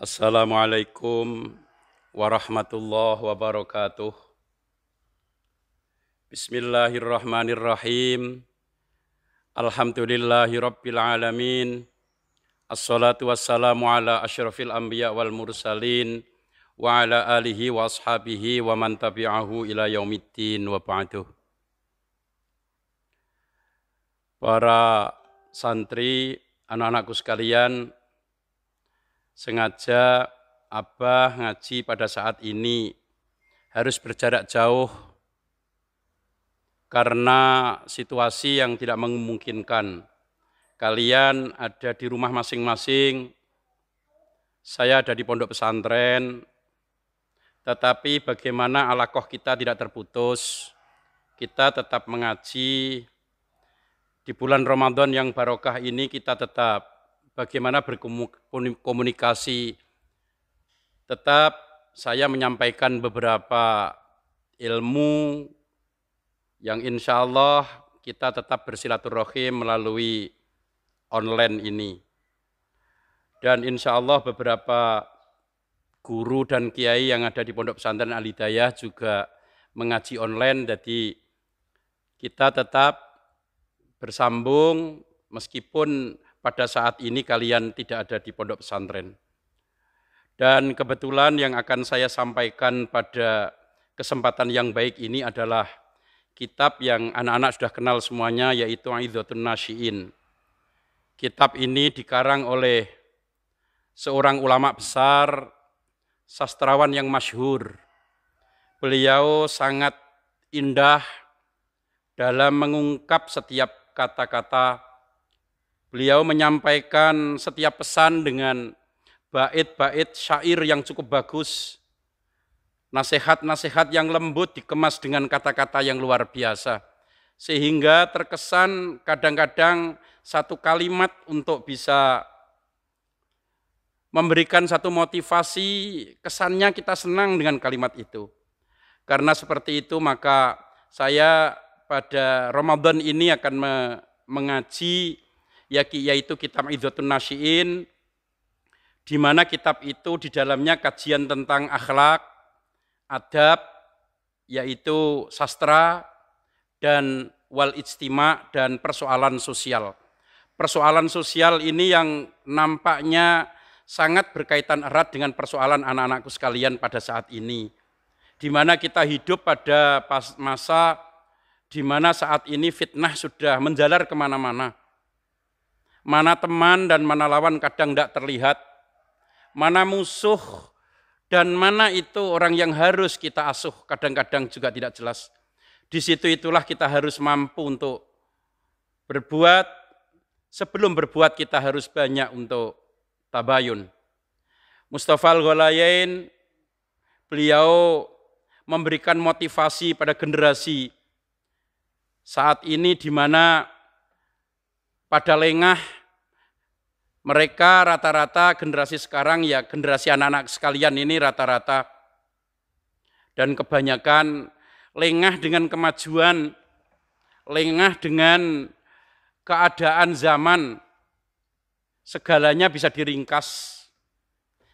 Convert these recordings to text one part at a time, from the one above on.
Assalamualaikum warahmatullahi wabarakatuh. Bismillahirrahmanirrahim. Alhamdulillahi rabbil alamin. Assalatu wassalamu ala asyrafil anbiya wal mursalin wa ala alihi wa ashabihi wa man tabi'ahu ila yaumiddin wa ba'duh. Para santri, anak-anakku sekalian, sengaja Abah ngaji pada saat ini harus berjarak jauh karena situasi yang tidak memungkinkan. Kalian ada di rumah masing-masing, saya ada di pondok pesantren, tetapi bagaimana alaqah kita tidak terputus, kita tetap mengaji. Di bulan Ramadan yang barokah ini kita tetap bagaimana berkomunikasi. Tetap saya menyampaikan beberapa ilmu yang insya Allah kita tetap bersilaturahim melalui online ini. Dan insya Allah beberapa guru dan kiai yang ada di Pondok Pesantren Al-Hidayah juga mengaji online, jadi kita tetap bersambung meskipun pada saat ini kalian tidak ada di pondok pesantren. Dan kebetulan yang akan saya sampaikan pada kesempatan yang baik ini adalah kitab yang anak-anak sudah kenal semuanya, yaitu Idhatun Nasyi'in. Kitab ini dikarang oleh seorang ulama besar, sastrawan yang masyhur. Beliau sangat indah dalam mengungkap setiap kata-kata. Beliau menyampaikan setiap pesan dengan bait-bait syair yang cukup bagus. Nasihat-nasihat yang lembut dikemas dengan kata-kata yang luar biasa. Sehingga terkesan kadang-kadang satu kalimat untuk bisa memberikan satu motivasi, kesannya kita senang dengan kalimat itu. Karena seperti itu maka saya pada Ramadan ini akan mengaji yaitu kitab Idhatun Nasyi'in, di mana kitab itu di dalamnya kajian tentang akhlak, adab, yaitu sastra, dan wal ijtima, dan persoalan sosial. Persoalan sosial ini yang nampaknya sangat berkaitan erat dengan persoalan anak-anakku sekalian pada saat ini, di mana kita hidup pada masa di mana saat ini fitnah sudah menjalar kemana-mana. Mana teman dan mana lawan kadang tidak terlihat. Mana musuh dan mana itu orang yang harus kita asuh kadang-kadang juga tidak jelas. Di situ itulah kita harus mampu untuk berbuat. Sebelum berbuat kita harus banyak untuk tabayun. Mustafa Al-Ghalayain, beliau memberikan motivasi pada generasi saat ini, di mana pada lengah mereka rata-rata generasi sekarang, ya generasi anak-anak sekalian ini rata-rata dan kebanyakan lengah dengan kemajuan, lengah dengan keadaan zaman. Segalanya bisa diringkas,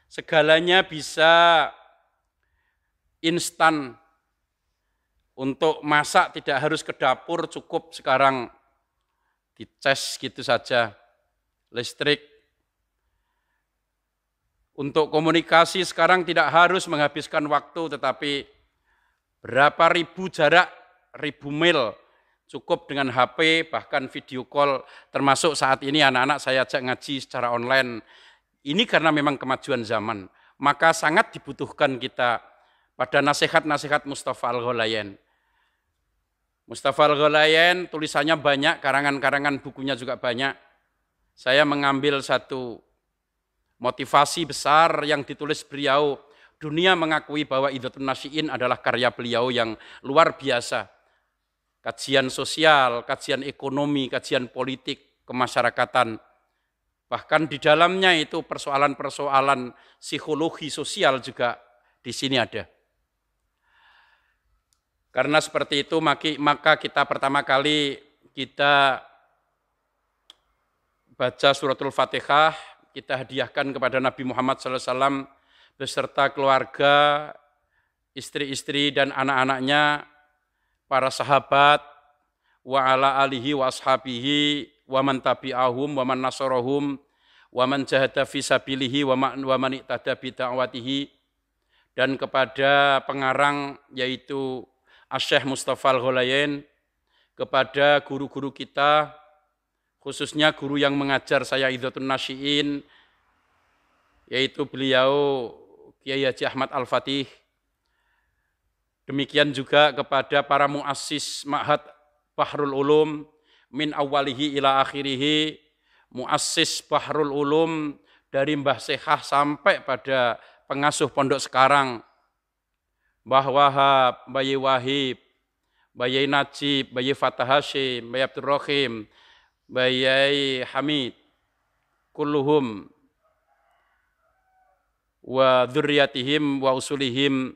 segalanya bisa instan. Untuk masak tidak harus ke dapur, cukup sekarang dicas gitu saja, listrik. Untuk komunikasi sekarang tidak harus menghabiskan waktu, tetapi berapa ribu jarak, ribu mil, cukup dengan HP, bahkan video call, termasuk saat ini anak-anak saya ajak ngaji secara online. Ini karena memang kemajuan zaman, maka sangat dibutuhkan kita pada nasihat-nasihat Mustafa Al-Ghalayain. Mustafa Al-Ghalayain tulisannya banyak, karangan-karangan bukunya juga banyak. Saya mengambil satu motivasi besar yang ditulis beliau. Dunia mengakui bahwa Idhatun Nasyi'in adalah karya beliau yang luar biasa. Kajian sosial, kajian ekonomi, kajian politik, kemasyarakatan. Bahkan di dalamnya itu persoalan-persoalan psikologi sosial juga di sini ada. Karena seperti itu maka kita pertama kali kita baca suratul Fatihah, kita hadiahkan kepada Nabi Muhammad SAW beserta keluarga, istri-istri dan anak-anaknya, para sahabat, wa ala alihi wa ashabihi, wa man tabi'ahum, wa man nasarahum, wa man jahada fi sabilihi, wa man iktada bi da'watihi, dan kepada pengarang yaitu Asy-Syaikh Mustafa Al-Gholayen, kepada guru-guru kita, khususnya guru yang mengajar saya Idhatun Nasyiin, yaitu beliau Kiai Haji Ahmad Al-Fatih. Demikian juga kepada para muassis Ma'had Bahrul Ulum, min awalihi ila akhirihi, muassis Bahrul Ulum dari Mbah Sehah sampai pada pengasuh pondok sekarang, Mbah Wahab, Mbah Wahib, Mbah Najib, Mbah Fatah Hashim, Mbah Abdul Rahim, Mbah Hamid, kulluhum wa dzurriyyatihim wa usulihim,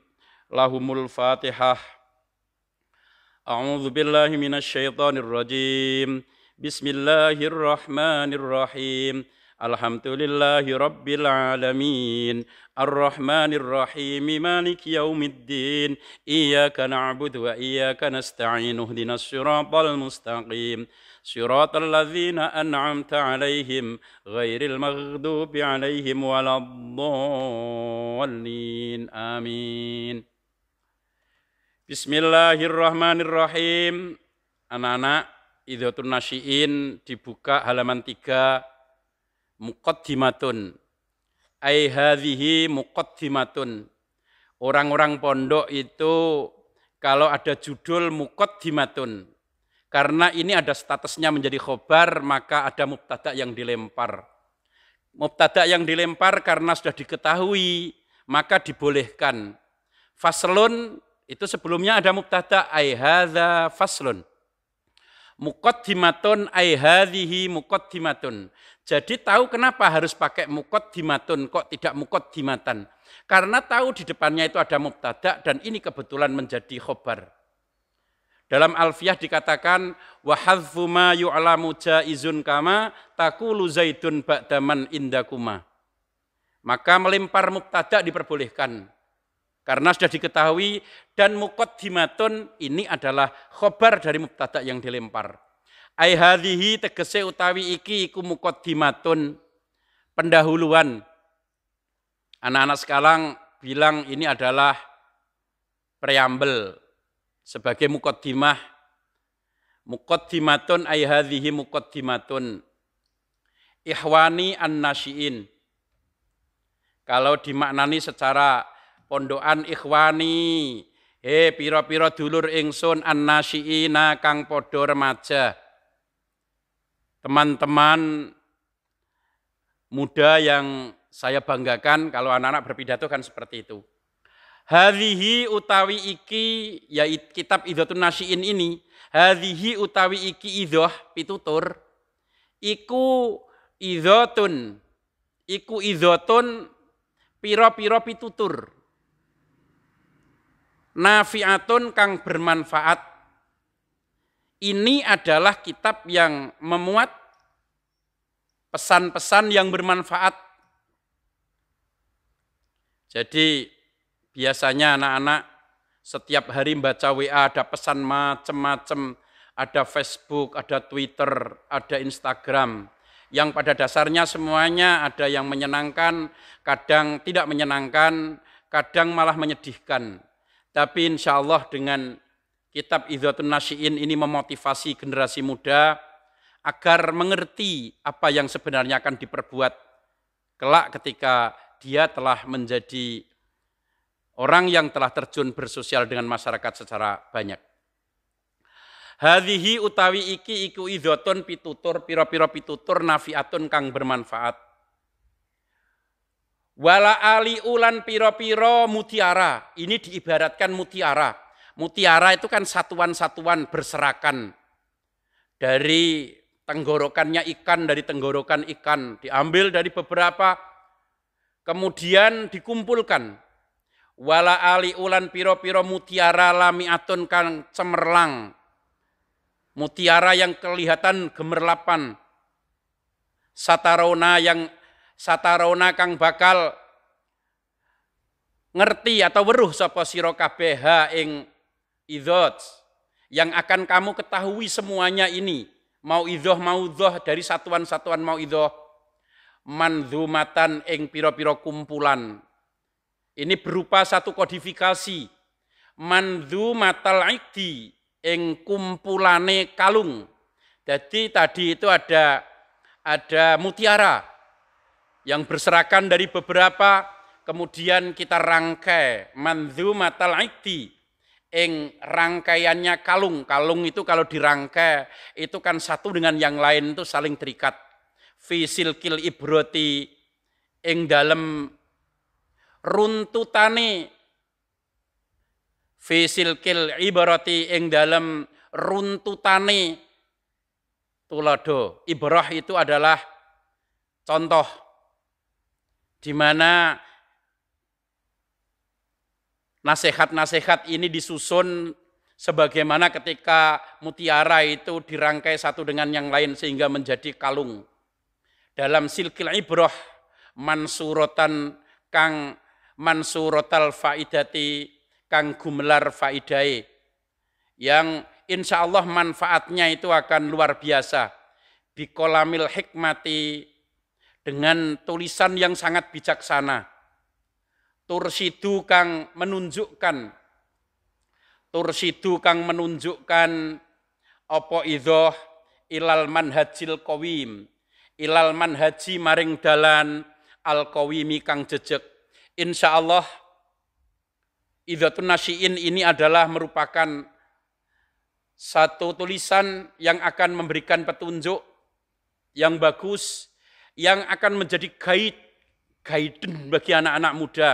lahumul Fatihah. A'udzu billahi minasy syaithanir rajim. Bismillahirrahmanirrahim. Alhamdulillahi rabbil alamin. Ar-Rahmanir Rahim. Maliki yaumiddin. Iyyaka na'budu wa iyyaka nasta'in. Ihdinas siratal mustaqim. Siratal ladzina an'amta 'alaihim ghairil maghdubi 'alaihim waladdallin. Amin. Bismillahirrahmanirrahim. Anak-anak, Idhatun Nasyiin dibuka halaman 3. Muqaddimatun. Ai hadhihi muqaddimatun. Orang-orang pondok itu kalau ada judul muqaddimatun, karena ini ada statusnya menjadi khobar, maka ada mubtada yang dilempar. Mubtada yang dilempar karena sudah diketahui, maka dibolehkan. Faslun itu sebelumnya ada mubtada, ai hadza faslun. Muqaddimatun ai hadhihi muqaddimatun. Jadi tahu kenapa harus pakai muqaddimatun, kok tidak muqaddimatan? Karena tahu di depannya itu ada mubtada dan ini kebetulan menjadi khobar. Dalam Alfiyah dikatakan wa hadfu ma yu'lamu jaizun kama taqulu zaidun ba'daman indakuma. Maka melempar mubtada diperbolehkan. Karena sudah diketahui dan muqaddimatun ini adalah khobar dari mubtada yang dilempar. Ai hadhihi tegese utawi iki iku muqaddimatun, pendahuluan. Anak-anak sekarang bilang ini adalah preambel sebagai muqaddimah. Muqaddimatun ai hadhihi muqaddimatun. Ikhwani an-nasyiin. Kalau dimaknani secara pondokan ikhwani, piro-piro dulur ingsun an-nasyiina kang podo remaja. Teman-teman muda yang saya banggakan, kalau anak-anak berpidato kan seperti itu. Hadhihi utawi iki, ya kitab Idhatun Nasyiin ini, hadhihi utawi iki idhah pitutur, iku idhatun piro-piro pitutur. Nafi'atun kang bermanfaat. Ini adalah kitab yang memuat pesan-pesan yang bermanfaat. Jadi biasanya anak-anak setiap hari membaca WA ada pesan macam-macam, ada Facebook, ada Twitter, ada Instagram. Yang pada dasarnya semuanya ada yang menyenangkan, kadang tidak menyenangkan, kadang malah menyedihkan. Tapi insya Allah dengan kitab Idhatun Nasyiin ini memotivasi generasi muda agar mengerti apa yang sebenarnya akan diperbuat kelak ketika dia telah menjadi orang yang telah terjun bersosial dengan masyarakat secara banyak. Hadhihi utawi iki iku idhatun pitutur, piro-piro pitutur nafiatun kang bermanfaat. Wala ali ulan piro-piro mutiara, ini diibaratkan mutiara. Mutiara itu kan satuan-satuan berserakan. Dari tenggorokannya ikan, dari tenggorokan ikan, diambil dari beberapa, kemudian dikumpulkan. Wala ali ulan piro-piro mutiara lamiatun kang cemerlang. Mutiara yang kelihatan gemerlapan. Satarona yang satarona kang bakal ngerti atau weruh sapa sira kabeh ha ing idzat yang akan kamu ketahui semuanya ini mauidhah dari satuan-satuan mauidhah manzumatan ing pira-pira kumpulan. Ini berupa satu kodifikasi manzumatal ikdi ing kumpulane kalung. Jadi tadi itu ada mutiara yang berserakan dari beberapa, kemudian kita rangkai manzumatal ikdi ing rangkaiannya kalung. Kalung itu kalau dirangkai itu kan satu dengan yang lain itu saling terikat. Fi silkil ibroti ing dalem runtutane, fi silkil ibroti ing dalem runtutane tulado. Ibrah itu adalah contoh di mana nasihat-nasihat ini disusun sebagaimana ketika mutiara itu dirangkai satu dengan yang lain sehingga menjadi kalung. Dalam silkil ibrah mansuratan kang mansuratal faidati kang gumelar faidai yang insya Allah manfaatnya itu akan luar biasa. Bikolamil hikmati dengan tulisan yang sangat bijaksana. Tursidu kang menunjukkan apa idhoh ilal manhajil qawim, ilal manhaji maring dalan al qawimi kang jejeg. Insyaallah idhatun nasyiin ini adalah merupakan satu tulisan yang akan memberikan petunjuk yang bagus, yang akan menjadi guidance bagi anak-anak muda.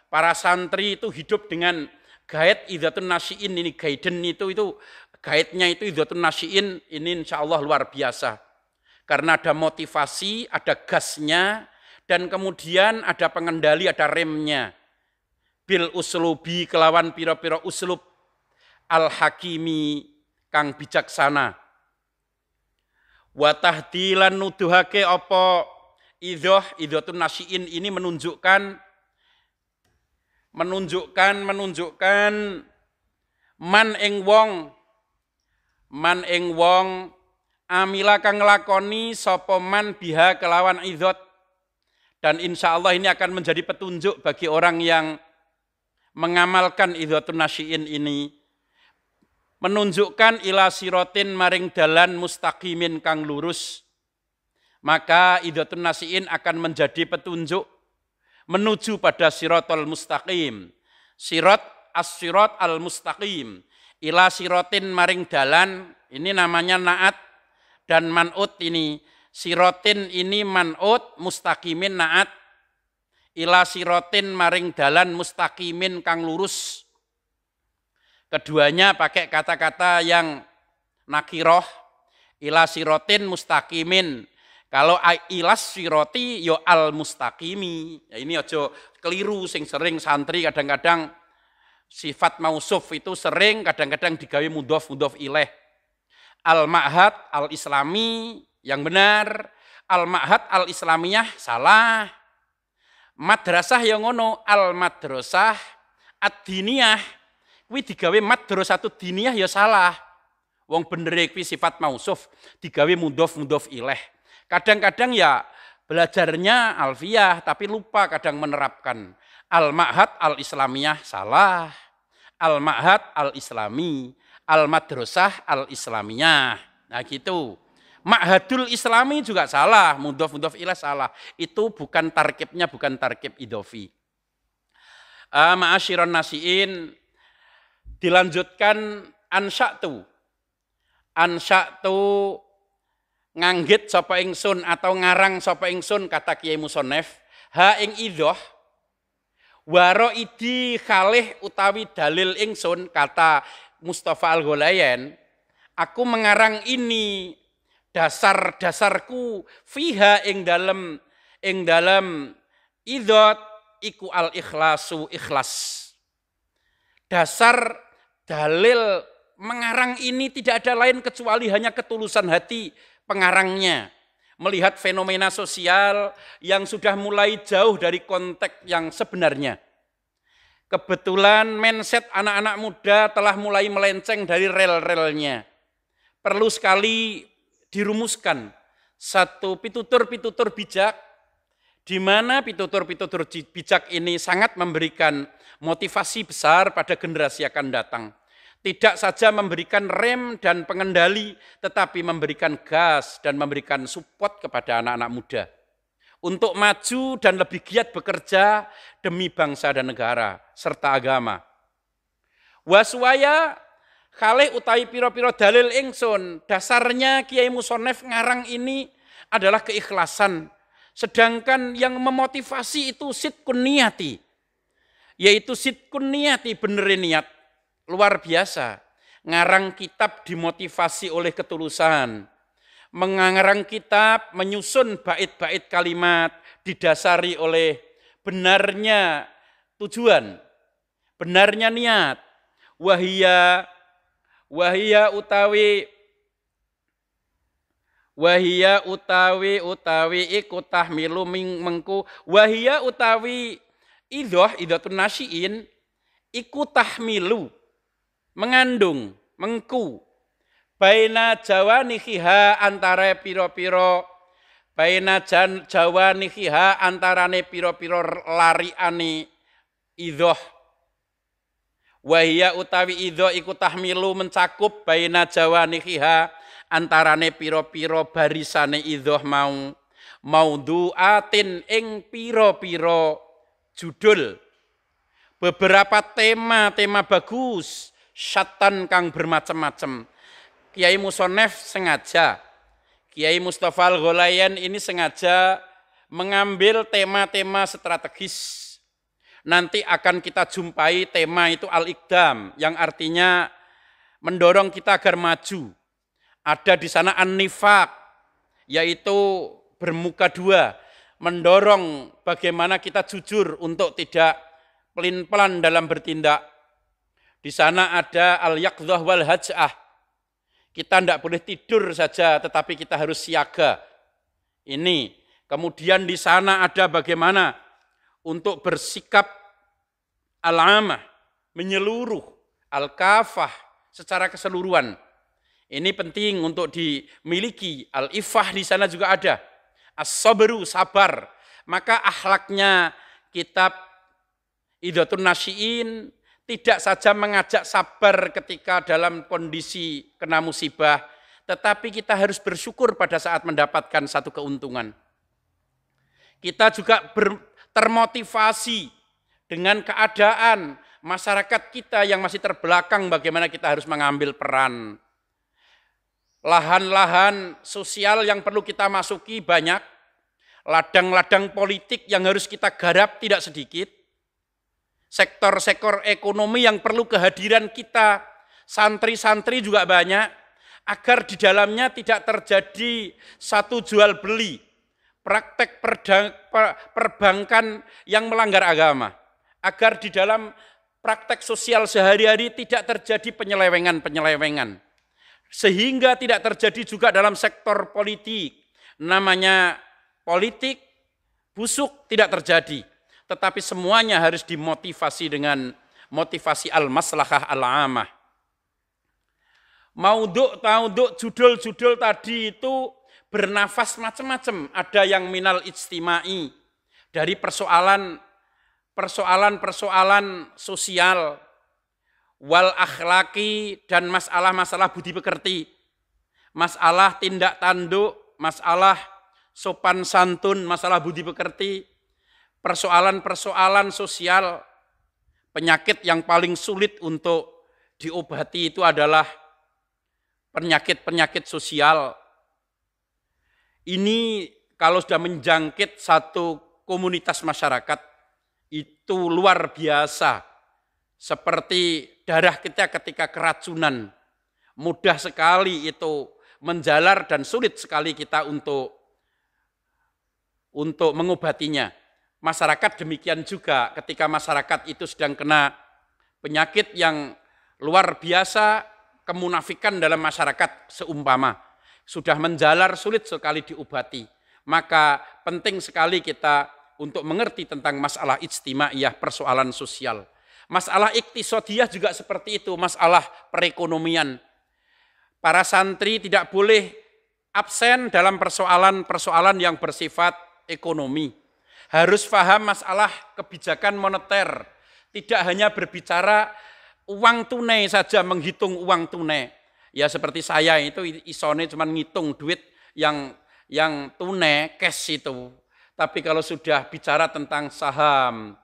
Para santri itu hidup dengan guide idhatun nasyiin ini, guidance itu guide-nya itu idhatun nasyiin ini insya Allah luar biasa. Karena ada motivasi, ada gasnya, dan kemudian ada pengendali, ada remnya. Bil uslubi kelawan pira-pira uslub al-hakimi kang bijaksana. Wa tahdilan nuduhake apa idhatun nasyiin ini menunjukkan man ing wong amila kang nglakoni sapa man biha kelawan idhat. Dan insya Allah ini akan menjadi petunjuk bagi orang yang mengamalkan idhatun nasyiin ini. Menunjukkan ila sirotin maring dalan mustaqimin kang lurus. Maka idhatun nasyiin akan menjadi petunjuk menuju pada siratal mustaqim. Sirat as-sirat al-mustaqim. Ila sirotin maring dalan, ini namanya naat dan man'ut ini. Sirotin ini man'ut, mustaqimin naat. Ila sirotin maring dalan mustaqimin kang lurus. Keduanya pakai kata-kata yang nakiroh. Ila sirotin mustaqimin. Kalau ilas siroti yo al mustaqimi. Ya ini aja keliru sing sering santri kadang-kadang sifat mausuf itu sering kadang-kadang digawe mudhof ilaih. Al ma'had al islami yang benar, al ma'had al islamiyah salah. Madrasah yang ngono al madrasah ad-diniyah kuwi digawe madrasatud diniyah ya salah. Wong bener kuwi sifat mausuf digawe mudhof ilaih. Kadang-kadang ya belajarnya alfiyah tapi lupa kadang menerapkan. Al-ma'had al-islamiyah salah. Al-ma'had al-islami. Al-madrasah al-islamiyah. Nah gitu. Ma'hadul islami juga salah. Mudhof ilaih salah. Itu bukan tarkibnya, bukan tarkib idhofi. Ma'asyiron nasiin. Dilanjutkan ansya'tu nganggit sapa ingsun atau ngarang sapa ingsun kata Kiai Musonef ha ing idhoh waro idi khalih utawi dalil ingsun kata Mustafa Al-Gholayen aku mengarang ini dasar-dasarku fiha ing dalam idhot iku al ikhlasu ikhlas. Dasar dalil mengarang ini tidak ada lain kecuali hanya ketulusan hati pengarangnya. melihat fenomena sosial yang sudah mulai jauh dari konteks yang sebenarnya. Kebetulan mindset anak-anak muda telah mulai melenceng dari rel-relnya. Perlu sekali dirumuskan satu pitutur-pitutur bijak, di mana pitutur-pitutur bijak ini sangat memberikan motivasi besar pada generasi akan datang. Tidak saja memberikan rem dan pengendali, tetapi memberikan gas dan memberikan support kepada anak-anak muda untuk maju dan lebih giat bekerja demi bangsa dan negara serta agama. Waswaya kalih utawi piro-piro dalil ingsun, dasarnya Kiai Musonef ngarang ini adalah keikhlasan. Sedangkan yang memotivasi itu sidqun niyati, yaitu sidqun niyati, benerin niat. Luar biasa, ngarang kitab dimotivasi oleh ketulusan. Mengarang kitab, menyusun bait-bait kalimat, didasari oleh benarnya tujuan, benarnya niat. Wahia utawi iku tahmilu mengku wahia utawi idhatun nasyiin iku tahmilu mengandung mengku baina jawanihiha antara piro-piro baina jawanihiha antarane piro-piro lariane idhah. Wahia utawi idhah iku tahmilu mencakup baina jawanihiha antarane piro-piro barisane idhah maudhu'atin ing piro-piro judul, beberapa tema bagus, syatan kang bermacam-macam. Kiai Musonef sengaja, Kiai Mustafa Al-Gholayan ini sengaja mengambil tema-tema strategis. Nanti akan kita jumpai tema itu al-iqdam, yang artinya mendorong kita agar maju. Ada di sana an-nifaq, yaitu bermuka dua, mendorong bagaimana kita jujur untuk tidak pelin-pelan dalam bertindak. Di sana ada al-yaqdzah wal haj'ah. Kita tidak boleh tidur saja, tetapi kita harus siaga. Ini. Kemudian di sana ada bagaimana untuk bersikap al-amah, menyeluruh, al-kafah, secara keseluruhan. Ini penting untuk dimiliki. Al-ifah di sana juga ada. As-sabru, sabar. Maka akhlaknya kitab Idhatun Nasyiin tidak saja mengajak sabar ketika dalam kondisi kena musibah, tetapi kita harus bersyukur pada saat mendapatkan satu keuntungan. Kita juga termotivasi dengan keadaan masyarakat kita yang masih terbelakang, bagaimana kita harus mengambil peran. Lahan-lahan sosial yang perlu kita masuki banyak, ladang-ladang politik yang harus kita garap tidak sedikit, sektor-sektor ekonomi yang perlu kehadiran kita, santri-santri juga banyak, agar di dalamnya tidak terjadi satu jual beli, praktek perbankan yang melanggar agama, agar di dalam praktek sosial sehari-hari tidak terjadi penyelewengan-penyelewengan, sehingga tidak terjadi juga dalam sektor politik, namanya politik busuk tidak terjadi. Tetapi semuanya harus dimotivasi dengan motivasi al-maslahah al-amah. Maudhu' judul-judul tadi itu bernafas macam-macam. Ada yang minal ijtimai, dari persoalan sosial, wal akhlaki, dan masalah-masalah budi pekerti, masalah tindak tanduk, masalah sopan santun, masalah budi pekerti, persoalan-persoalan sosial. Penyakit yang paling sulit untuk diobati itu adalah penyakit-penyakit sosial. Ini kalau sudah menjangkit satu komunitas masyarakat, itu luar biasa. Seperti darah kita ketika keracunan, mudah sekali itu menjalar dan sulit sekali kita untuk mengobatinya. Masyarakat demikian juga, ketika masyarakat itu sedang kena penyakit yang luar biasa, kemunafikan dalam masyarakat seumpama. sudah menjalar sulit sekali diobati. Maka penting sekali kita untuk mengerti tentang masalah ijtimaiyah, persoalan sosial. Masalah iktisadiyah juga seperti itu, masalah perekonomian. Para santri tidak boleh absen dalam persoalan-persoalan yang bersifat ekonomi. Harus paham masalah kebijakan moneter. Tidak hanya berbicara uang tunai saja, menghitung uang tunai. Ya seperti saya itu isone cuma ngitung duit yang tunai, cash itu. Tapi kalau sudah bicara tentang saham,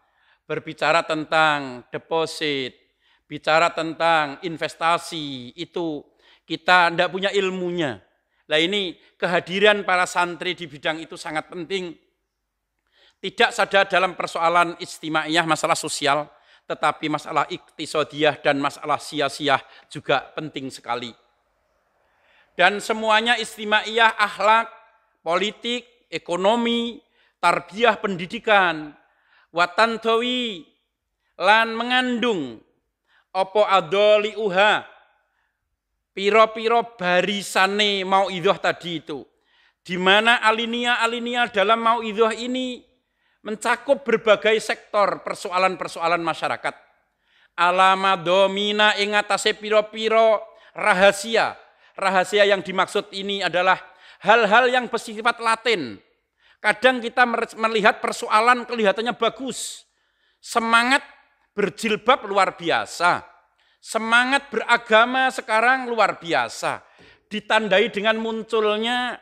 berbicara tentang deposit, bicara tentang investasi, itu kita tidak punya ilmunya. Nah ini kehadiran para santri di bidang itu sangat penting. Tidak saja dalam persoalan ijtimaiyah, masalah sosial, tetapi masalah iktisadiyah dan masalah siyasiyah juga penting sekali. Dan semuanya ijtimaiyah, akhlak, politik, ekonomi, tarbiyah, pendidikan, watantawi, lan mengandung, opo adoli uha, piro-piro barisane mauidhah tadi itu. Di mana alinea-alinea dalam mauidhah ini mencakup berbagai sektor persoalan-persoalan masyarakat. Alama domina ing atase piro-piro rahasia. Rahasia yang dimaksud ini adalah hal-hal yang bersifat laten. Kadang kita melihat persoalan kelihatannya bagus. Semangat berjilbab luar biasa. Semangat beragama sekarang luar biasa. Ditandai dengan munculnya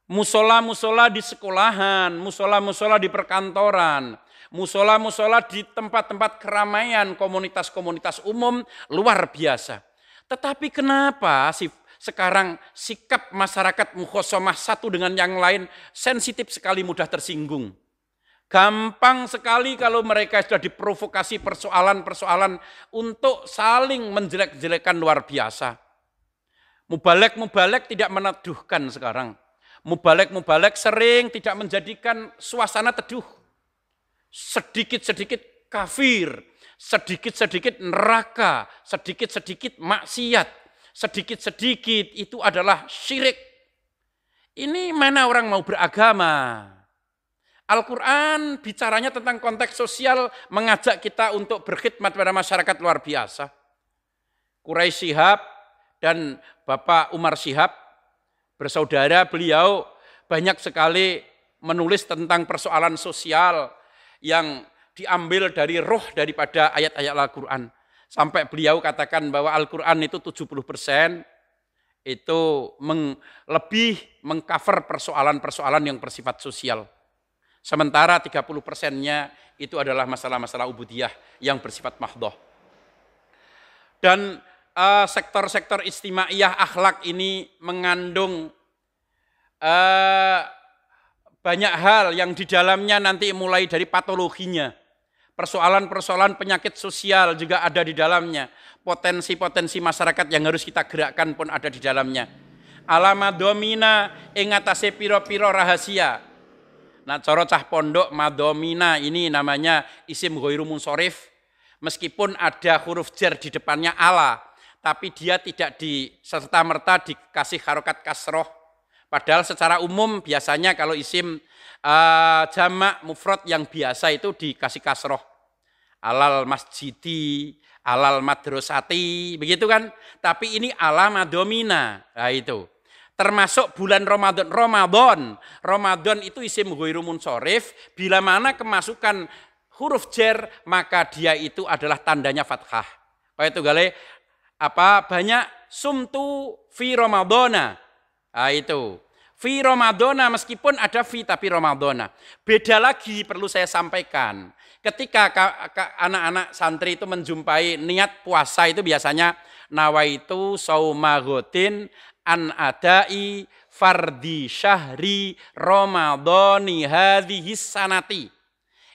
musola-musola di sekolahan, musola-musola di perkantoran, musola-musola di tempat-tempat keramaian, komunitas-komunitas umum luar biasa. Tetapi kenapa sekarang sikap masyarakat mukhosomah satu dengan yang lain sensitif sekali, mudah tersinggung. Gampang sekali kalau mereka sudah diprovokasi persoalan-persoalan untuk saling menjelek-jelekan luar biasa. Mubalek-mubalek tidak meneduhkan sekarang. Mubalek-mubalek sering tidak menjadikan suasana teduh. Sedikit-sedikit kafir, sedikit-sedikit neraka, sedikit-sedikit maksiat, sedikit-sedikit itu adalah syirik. Ini mana orang mau beragama? Al-Quran bicaranya tentang konteks sosial, mengajak kita untuk berkhidmat pada masyarakat luar biasa. Quraisy Shihab dan Bapak Umar Shihab, bersaudara, beliau banyak sekali menulis tentang persoalan sosial yang diambil dari roh daripada ayat-ayat Al-Quran. Sampai beliau katakan bahwa Al-Quran itu 70% itu lebih mengcover persoalan-persoalan yang bersifat sosial. Sementara 30%-nya itu adalah masalah-masalah ubudiyah yang bersifat mahdhah. Dan sektor-sektor ijtimaiyah akhlak ini mengandung banyak hal yang di dalamnya nanti mulai dari patologinya. Persoalan-persoalan penyakit sosial juga ada di dalamnya. Potensi-potensi masyarakat yang harus kita gerakkan pun ada di dalamnya. Alama domina ing atase piro-piro rahasia. Nah, cara cah pondok madomina ini namanya isim ghairu munsharif. Meskipun ada huruf jar di depannya ala, tapi dia tidak serta-merta dikasih harokat kasroh. Padahal secara umum biasanya kalau isim jamak mufrad yang biasa itu dikasih kasroh. Alal masjidi, alal madrasati, begitu kan? Tapi ini ala madomina, nah itu. Termasuk bulan Ramadan. Ramadan itu isim ghairu munsharif, bila mana kemasukan huruf jar, maka dia itu adalah tandanya fathah. Kayak itu gale banyak sumtu fi Ramadana. Nah, itu. Fi Ramadana, meskipun ada fi tapi Ramadana. Beda lagi perlu saya sampaikan. Ketika anak-anak santri itu menjumpai niat puasa itu biasanya nawaitu saumagotin an adai fardi syahri Ramadhani hadhis sanati.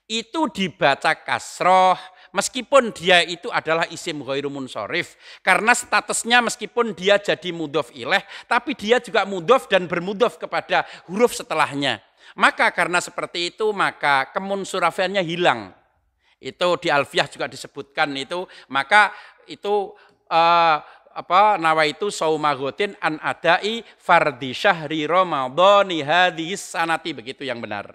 Itu dibaca kasroh meskipun dia itu adalah isim ghairu munsharif, karena statusnya meskipun dia jadi mudhof ilaih tapi dia juga mudhof dan bermudhof kepada huruf setelahnya. Maka karena seperti itu maka kemunsurafiannya hilang. Itu di Alfiyah juga disebutkan itu, maka itu nawaitu saumagotin an adai fardhi syahri ramadhani hadhis sanati, begitu yang benar.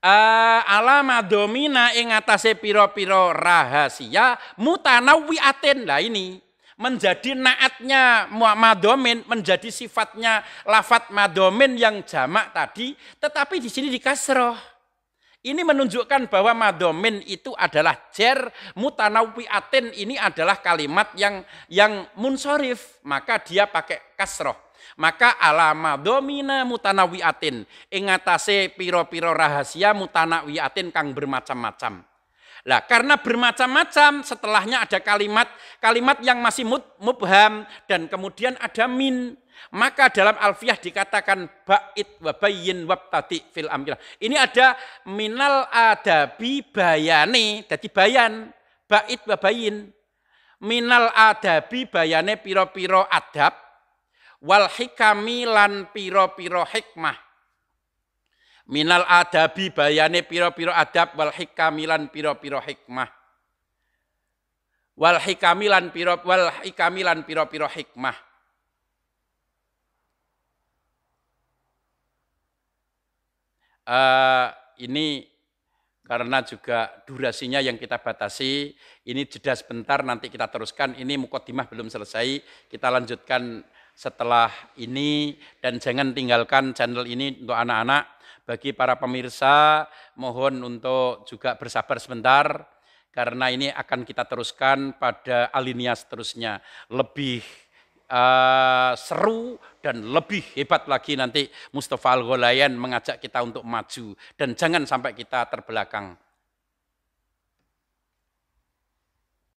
Alama domina ing atase piro-piro rahasia mutanawwiatin. Lah ini menjadi naatnya madomin, menjadi sifatnya lafat madomin yang jamak tadi, tetapi di sini dikasroh. Ini menunjukkan bahwa madomin itu adalah jer, mutanawwiatin ini adalah kalimat yang munsorif, maka dia pakai kasroh. Maka alama domina mutanawwiatin ing atase piro-piro rahasia mutanawwiatin kang bermacam-macam. Lah karena bermacam-macam setelahnya ada kalimat yang masih mubham dan kemudian ada min. Maka dalam alfiyah dikatakan ba'id wa bayyin wabtadi fil amkilah. Ini ada minal adabi bayane, jadi bayan, ba'id wa bayyin. Minal adabi bayane piro-piro adab, wal hikami lan piro-piro hikmah. Minal adabi bayane piro-piro adab, wal hikami lan piro-piro hikmah. Wal hikami lan piro-piro hikmah. Ini karena juga durasinya yang kita batasi, ini jeda sebentar, nanti kita teruskan. Ini mukadimah belum selesai, kita lanjutkan setelah ini. Dan jangan tinggalkan channel ini untuk anak-anak. Bagi para pemirsa, mohon untuk juga bersabar sebentar, karena ini akan kita teruskan pada alinea seterusnya. Lebih seru dan lebih hebat lagi nanti Mustafa Al-Gholayan mengajak kita untuk maju dan jangan sampai kita terbelakang.